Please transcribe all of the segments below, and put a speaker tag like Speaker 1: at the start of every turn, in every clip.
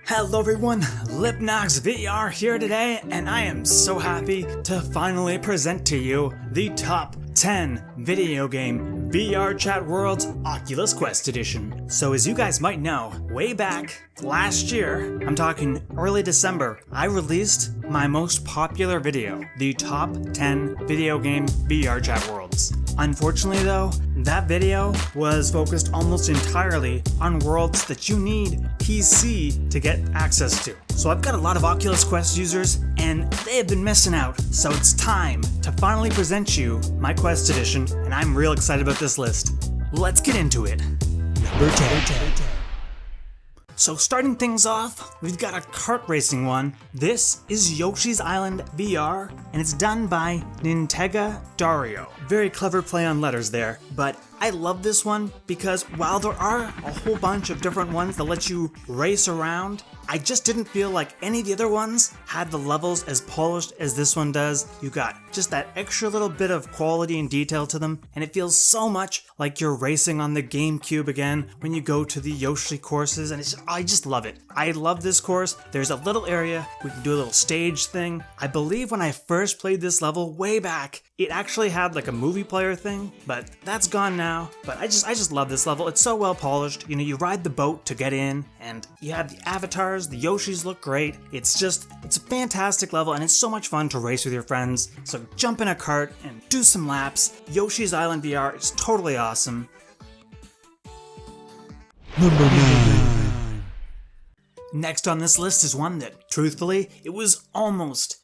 Speaker 1: Hello everyone, Lipnox VR here today, and I am so happy to finally present to you the top 10 video game VRChat World's Oculus Quest edition. So as you guys might know, way back last year, I'm talking early December, I released my most popular video, the top 10 video game VRChat Worlds. Unfortunately though, that video was focused almost entirely on worlds that you need PC to get access to. So I've got a lot of Oculus Quest users and they have been missing out. So it's time to finally present you my Quest edition, and I'm real excited about this list. Let's get into it. Number 10. So starting things off, we've got a kart racing one. This is Yoshi's Island VR, and it's done by Nintega Dario. Very clever play on letters there, but I love this one because while there are a whole bunch of different ones that let you race around, I just didn't feel like any of the other ones had the levels as polished as this one does. You got just that extra little bit of quality and detail to them, and it feels so much like you're racing on the GameCube again when you go to the Yoshi courses, and I just love it. I love this course. There's a little area, we can do a little stage thing. I believe when I first played this level way back, it actually had like a movie player thing, but that's gone now. But I just love this level. It's so well polished. You know, you ride the boat to get in, and you have the avatars, the Yoshis look great. It's a fantastic level, and it's so much fun to race with your friends. So jump in a cart and do some laps. Yoshi's Island VR is totally awesome. Number 9. Next on this list is one that, truthfully, it was almost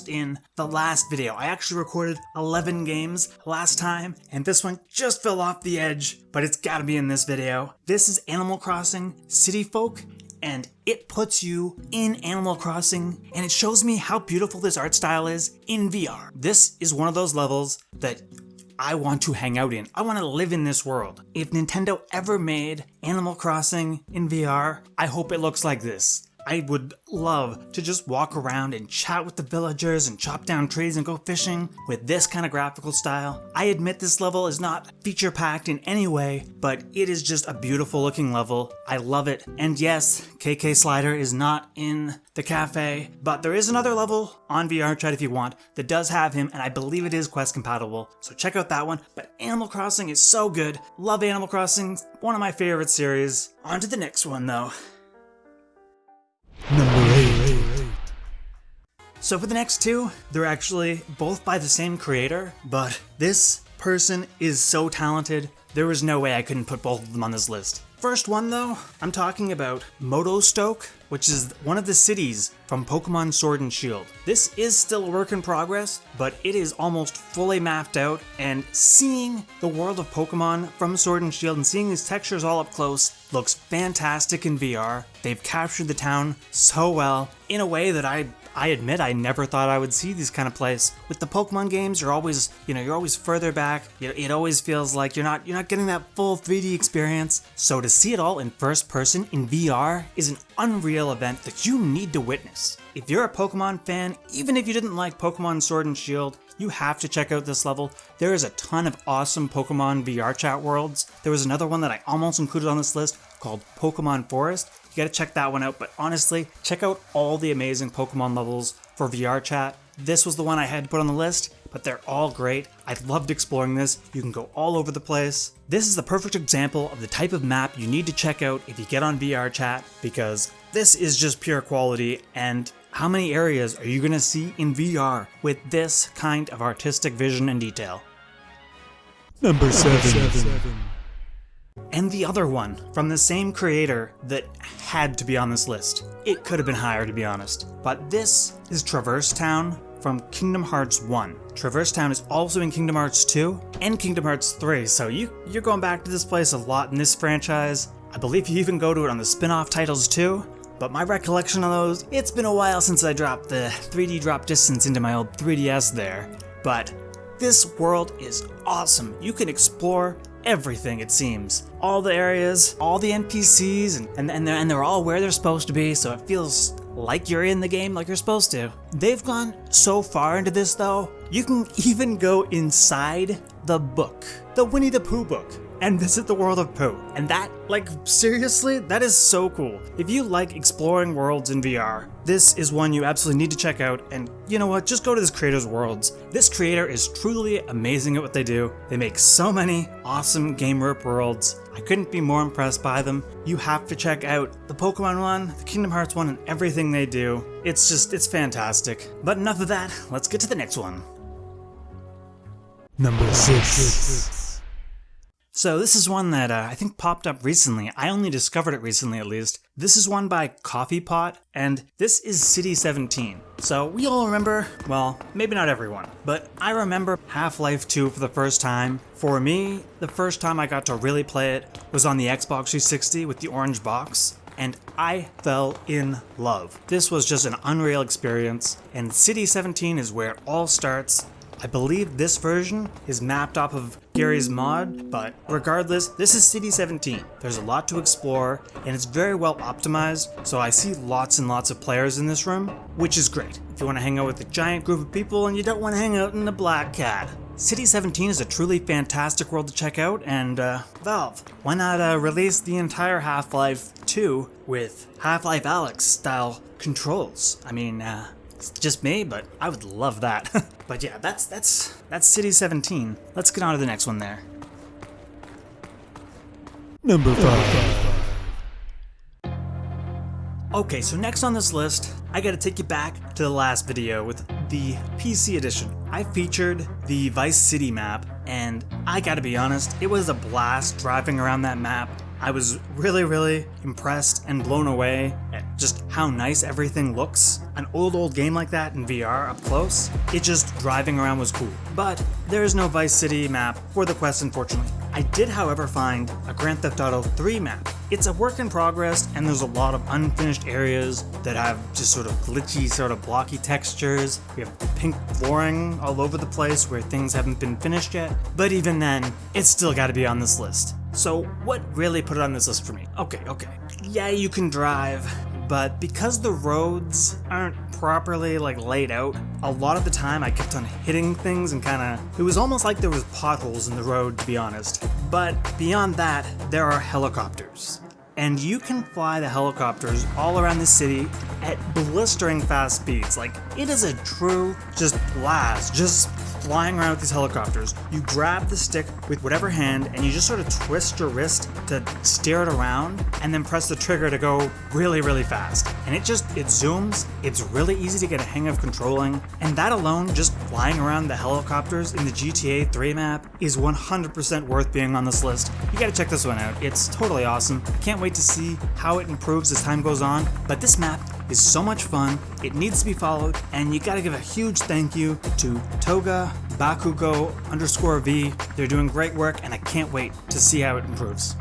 Speaker 1: in the last video. I actually recorded 11 games last time, and this one just fell off the edge, but it's gotta be in this video. This is Animal Crossing City Folk, and it puts you in Animal Crossing, and it shows me how beautiful this art style is in VR. This is one of those levels that I want to hang out in. I want to live in this world. If Nintendo ever made Animal Crossing in VR, I hope it looks like this. I would love to just walk around and chat with the villagers and chop down trees and go fishing with this kind of graphical style. I admit this level is not feature packed in any way, but it is just a beautiful looking level. I love it. And yes, KK Slider is not in the cafe, but there is another level on VRChat if you want that does have him, and I believe it is Quest compatible. So check out that one. But Animal Crossing is so good. Love Animal Crossing. One of my favorite series. On to the next one though. Number 8. So for the next two, they're actually both by the same creator, but this person is so talented, there was no way I couldn't put both of them on this list. First one though, I'm talking about Motostoke, which is one of the cities from Pokemon Sword and Shield. This is still a work in progress, but it is almost fully mapped out, and seeing the world of Pokemon from Sword and Shield and seeing these textures all up close looks fantastic in VR. They've captured the town so well in a way that I admit I never thought I would see these kind of plays. With the Pokemon games, you're always further back. It always feels like you're not getting that full 3D experience. So to see it all in first person in VR is an unreal event that you need to witness. If you're a Pokemon fan, even if you didn't like Pokemon Sword and Shield, you have to check out this level. There is a ton of awesome Pokemon VRChat worlds. There was another one that I almost included on this list called Pokemon Forest. You gotta check that one out, but honestly, check out all the amazing Pokemon levels for VRChat. This was the one I had to put on the list, but they're all great. I loved exploring this. You can go all over the place. This is the perfect example of the type of map you need to check out if you get on VRChat, because this is just pure quality, and how many areas are you gonna see in VR with this kind of artistic vision and detail? Number 7. And the other one from the same creator that had to be on this list. It could have been higher, to be honest. But this is Traverse Town from Kingdom Hearts 1. Traverse Town is also in Kingdom Hearts 2 and Kingdom Hearts 3, so you're going back to this place a lot in this franchise. I believe you even go to it on the spin-off titles too. But my recollection of those, it's been a while since I dropped the 3D drop distance into my old 3DS there. But this world is awesome. You can explore everything, it seems. All the areas, all the NPCs, and they're all where they're supposed to be, so it feels like you're in the game like you're supposed to. They've gone so far into this though, you can even go inside the book, the Winnie the Pooh book. and visit the world of Pooh. And that, like, seriously, that is so cool. If you like exploring worlds in VR, this is one you absolutely need to check out, and you know what, just go to this creator's worlds. This creator is truly amazing at what they do. They make so many awesome Game Rip worlds. I couldn't be more impressed by them. You have to check out the Pokemon one, the Kingdom Hearts one, and everything they do. It's fantastic. But enough of that, let's get to the next one.
Speaker 2: Number 6.
Speaker 1: So this is one that I think popped up recently. I only discovered it recently, at least. This is one by Coffee Pot, and this is City 17. So we all remember, well, maybe not everyone, but I remember Half-Life 2 for the first time. For me, the first time I got to really play it was on the Xbox 360 with the orange box, and I fell in love. This was just an unreal experience, and City 17 is where it all starts. I believe this version is mapped off of Gary's mod, but regardless, this is City 17. There's a lot to explore, and it's very well optimized, so I see lots and lots of players in this room, which is great. If you want to hang out with a giant group of people and you don't want to hang out in a black cat. City 17 is a truly fantastic world to check out, and Valve, why not release the entire Half-Life 2 with Half-Life Alyx style controls? I mean, it's just me, but I would love that. But yeah, that's City 17. Let's get on to the next one there.
Speaker 2: Number 5.
Speaker 1: Okay, so next on this list, I gotta take you back to the last video with the PC edition. I featured the Vice City map, and I gotta be honest, it was a blast driving around that map. I was really impressed and blown away at just how nice everything looks. An old game like that in VR up close, it just driving around was cool. But there is no Vice City map for the Quest, unfortunately. I did, however, find a Grand Theft Auto 3 map. It's a work in progress, and there's a lot of unfinished areas that have just sort of glitchy, sort of blocky textures. We have pink flooring all over the place where things haven't been finished yet. But even then, it's still gotta be on this list. So what really put it on this list for me? Okay. Yeah, you can drive, but because the roads aren't properly laid out, a lot of the time I kept on hitting things and it was almost like there was potholes in the road, to be honest. But beyond that, there are helicopters. And you can fly the helicopters all around the city at blistering fast speeds. It is a true just blast, just flying around with these helicopters. You grab the stick with whatever hand and you just sort of twist your wrist to steer it around and then press the trigger to go really fast. And it zooms. It's really easy to get a hang of controlling. And that alone, just flying around the helicopters in the GTA 3 map, is 100% worth being on this list. You gotta check this one out. It's totally awesome. I can't wait to see how it improves as time goes on. But this map is so much fun, it needs to be followed, and you gotta give a huge thank you to Toga Bakugo_V. They're doing great work, and I can't wait to see how it improves.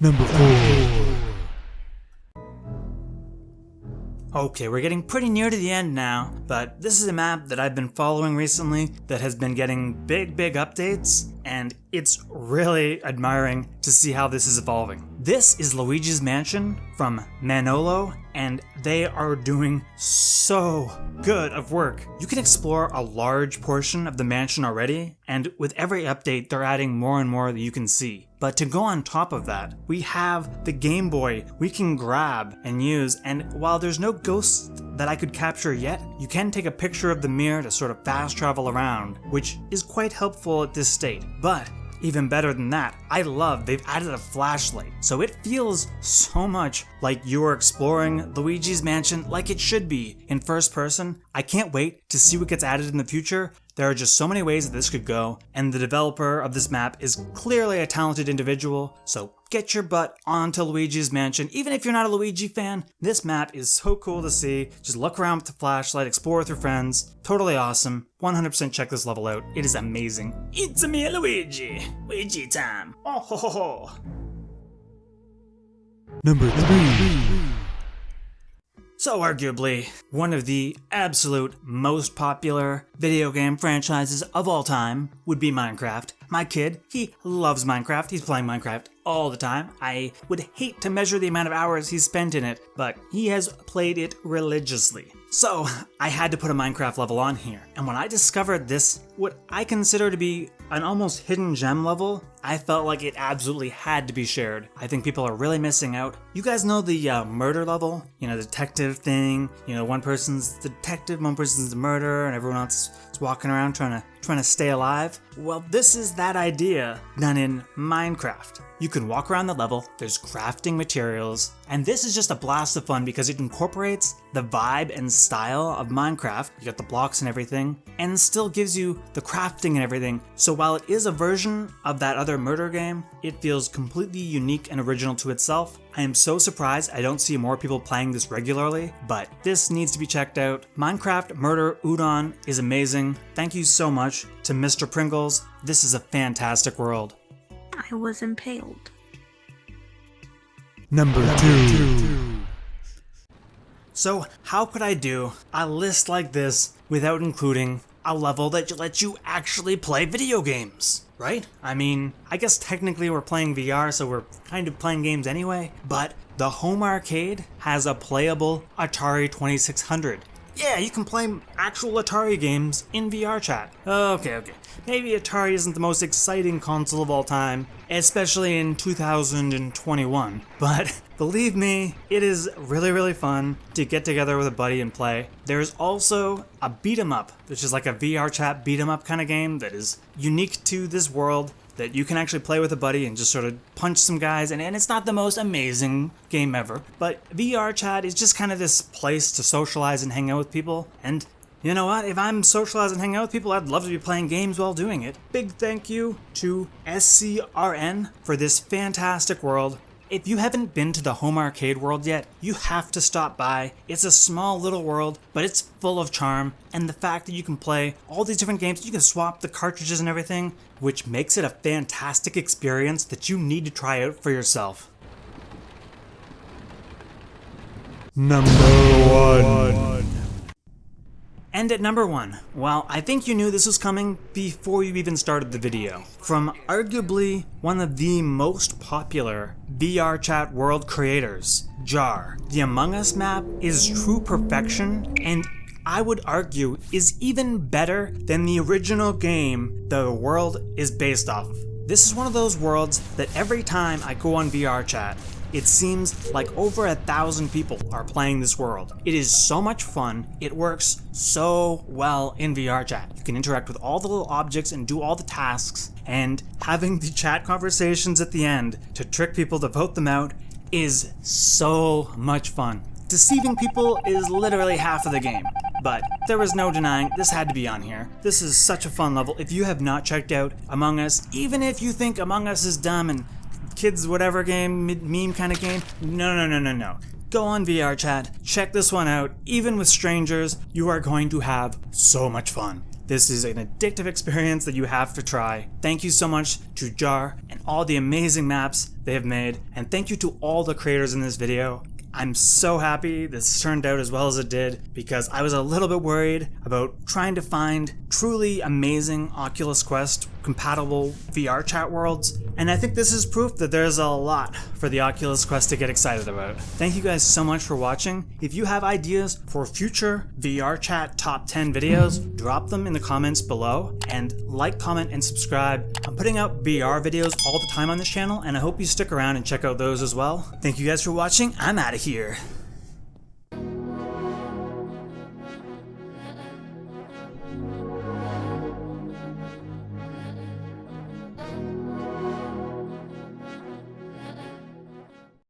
Speaker 2: Number 4.
Speaker 1: Okay, we're getting pretty near to the end now, but this is a map that I've been following recently that has been getting big updates, and it's really admiring to see how this is evolving. This is Luigi's Mansion from Manolo, and they are doing so good of work. You can explore a large portion of the mansion already, and with every update they're adding more and more that you can see. But to go on top of that, we have the Game Boy we can grab and use, and while there's no ghosts that I could capture yet, you can take a picture of the mirror to sort of fast travel around, which is quite helpful at this state. But even better than that, I love they've added a flashlight, so it feels so much like you're exploring Luigi's Mansion like it should be in first person. I can't wait to see what gets added in the future. There are just so many ways that this could go, and the developer of this map is clearly a talented individual, so get your butt onto Luigi's Mansion. Even if you're not a Luigi fan, this map is so cool to see. Just look around with the flashlight, explore with your friends. Totally awesome. 100% check this level out. It is amazing. It's me, Luigi. Luigi time. Oh ho ho ho.
Speaker 2: Number 3.
Speaker 1: So arguably, one of the absolute most popular video game franchises of all time would be Minecraft. My kid, he loves Minecraft. He's playing Minecraft all the time. I would hate to measure the amount of hours he's spent in it, but he has played it religiously. So, I had to put a Minecraft level on here, and when I discovered this, what I consider to be an almost hidden gem level, I felt like it absolutely had to be shared. I think people are really missing out. You guys know the murder level? You know, the detective thing, you know, one person's the detective, one person's the murderer, and everyone else is walking around trying to stay alive. Well, this is that idea done in Minecraft. You can walk around the level, there's crafting materials, and this is just a blast of fun because it incorporates the vibe and style of Minecraft, you got the blocks and everything, and still gives you the crafting and everything. So while it is a version of that other murder game, it feels completely unique and original to itself. I am so surprised I don't see more people playing this regularly, but this needs to be checked out. Minecraft Murder Udon is amazing. Thank you so much to Mr. Pringles. This is a fantastic world.
Speaker 3: I was impaled.
Speaker 2: Number 2.
Speaker 1: So how could I do a list like this without including a level that lets you actually play video games, right? I mean, I guess technically we're playing VR, so we're kind of playing games anyway, but the home arcade has a playable Atari 2600. Yeah, you can play actual Atari games in VRChat. Okay. Maybe Atari isn't the most exciting console of all time, especially in 2021, but believe me, it is really fun to get together with a buddy and play. There's also a beat 'em up, which is like a VRChat beat 'em up kind of game that is unique to this world, that you can actually play with a buddy and just sort of punch some guys, and it's not the most amazing game ever, but VRChat is just kind of this place to socialize and hang out with people, and you know what, if I'm socializing and hanging out with people, I'd love to be playing games while doing it. Big thank you to SCRN for this fantastic world. If you haven't been to the home arcade world yet, you have to stop by. It's a small little world, but it's full of charm, and the fact that you can play all these different games, you can swap the cartridges and everything, which makes it a fantastic experience that you need to try out for yourself.
Speaker 2: Number 1.
Speaker 1: And at number 1, well, I think you knew this was coming before you even started the video. From arguably one of the most popular VRChat world creators, Jar. The Among Us map is true perfection, and I would argue is even better than the original game the world is based off of. This is one of those worlds that every time I go on VRChat, it seems like over 1,000 people are playing this world. It is so much fun. It works so well in VRChat. You can interact with all the little objects and do all the tasks, and having the chat conversations at the end to trick people to vote them out is so much fun. Deceiving people is literally half of the game, but there was no denying this had to be on here. This is such a fun level. If you have not checked out Among Us, even if you think Among Us is dumb and kids whatever game, meme kind of game, no. Go on VRChat, check this one out. Even with strangers, you are going to have so much fun. This is an addictive experience that you have to try. Thank you so much to Jar and all the amazing maps they have made, and thank you to all the creators in this video. I'm so happy this turned out as well as it did, because I was a little bit worried about trying to find truly amazing Oculus Quest compatible VRChat worlds, and I think this is proof that there's a lot for the Oculus Quest to get excited about. Thank you guys so much for watching. If you have ideas for future VRChat top 10 videos, drop them in the comments below, and like, comment, and subscribe. I'm putting out VR videos all the time on this channel, and I hope you stick around and check out those as well. Thank you guys for watching. I'm out of here.